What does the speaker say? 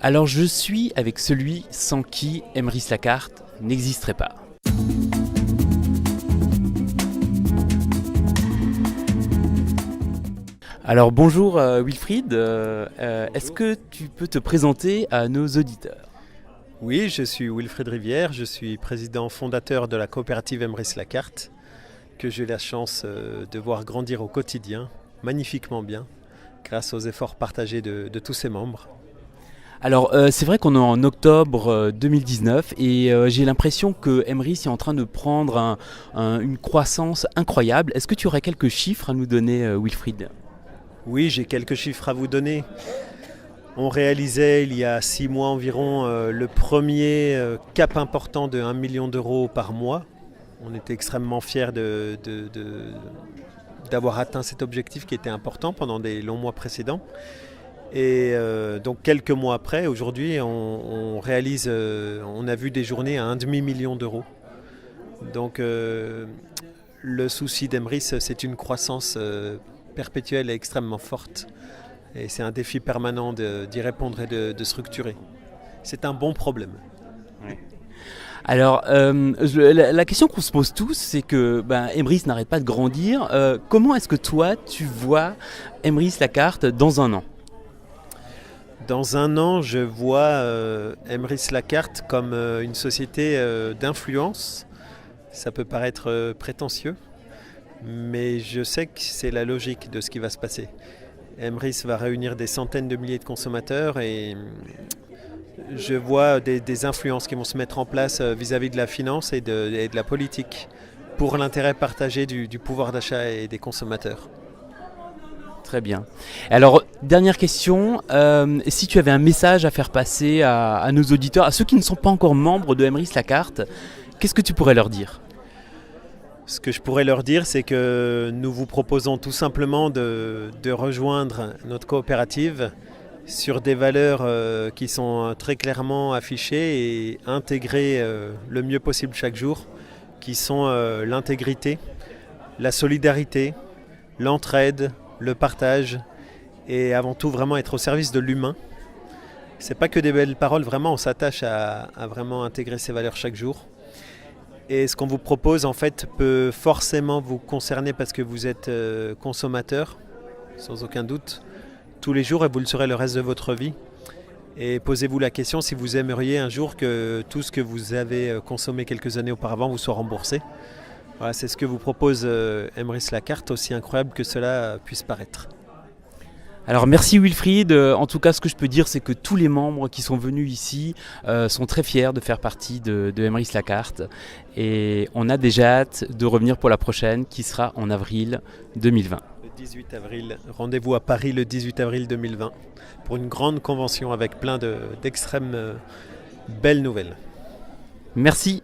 Alors je suis avec celui sans qui Emrys Lacarte n'existerait pas. Alors bonjour Wilfried, est-ce que tu peux te présenter à nos auditeurs? Oui, je suis Wilfried Rivière, je suis président fondateur de la coopérative Emrys Lacarte, que j'ai la chance de voir grandir au quotidien, magnifiquement bien, grâce aux efforts partagés de tous ses membres. Alors c'est vrai qu'on est en octobre 2019 et j'ai l'impression que Emrys est en train de prendre une croissance incroyable. Est-ce que tu aurais quelques chiffres à nous donner Wilfried? Oui, j'ai quelques chiffres à vous donner. On réalisait il y a 6 mois environ le premier cap important de 1 million d'euros par mois. On était extrêmement fiers d'avoir atteint cet objectif qui était important pendant des longs mois précédents. Et donc quelques mois après, aujourd'hui, on réalise, on a vu des journées à 1,5 million d'euros. Donc le souci d'Emrys, c'est une croissance perpétuelle et extrêmement forte. Et c'est un défi permanent d'y répondre et de structurer. C'est un bon problème. Oui. Alors, la question qu'on se pose tous, c'est que Emrys n'arrête pas de grandir. Comment est-ce que toi, tu vois Emrys Lacarte dans un an? Dans un an, je vois Emrys Lacarte comme une société d'influence. Ça peut paraître prétentieux, mais je sais que c'est la logique de ce qui va se passer. Emrys va réunir des centaines de milliers de consommateurs et je vois des influences qui vont se mettre en place vis-à-vis de la finance et de la politique pour l'intérêt partagé du pouvoir d'achat et des consommateurs. Très bien. Alors, dernière question, si tu avais un message à faire passer à nos auditeurs, à ceux qui ne sont pas encore membres de Emrys Lacarte, qu'est-ce que tu pourrais leur dire? Ce que je pourrais leur dire, c'est que nous vous proposons tout simplement de rejoindre notre coopérative sur des valeurs qui sont très clairement affichées et intégrées le mieux possible chaque jour, qui sont l'intégrité, la solidarité, l'entraide, le partage et avant tout vraiment être au service de l'humain. C'est pas que des belles paroles, vraiment on s'attache à vraiment intégrer ces valeurs chaque jour. Et ce qu'on vous propose en fait peut forcément vous concerner parce que vous êtes consommateur, sans aucun doute, tous les jours et vous le serez le reste de votre vie. Et posez-vous la question si vous aimeriez un jour que tout ce que vous avez consommé quelques années auparavant vous soit remboursé. Voilà, c'est ce que vous propose Emrys Lacarte, aussi incroyable que cela puisse paraître. Alors merci Wilfried, en tout cas ce que je peux dire c'est que tous les membres qui sont venus ici sont très fiers de faire partie de Emrys Lacarte et on a déjà hâte de revenir pour la prochaine qui sera en avril 2020. Le 18 avril, rendez-vous à Paris le 18 avril 2020 pour une grande convention avec plein d'extrêmes belles nouvelles. Merci.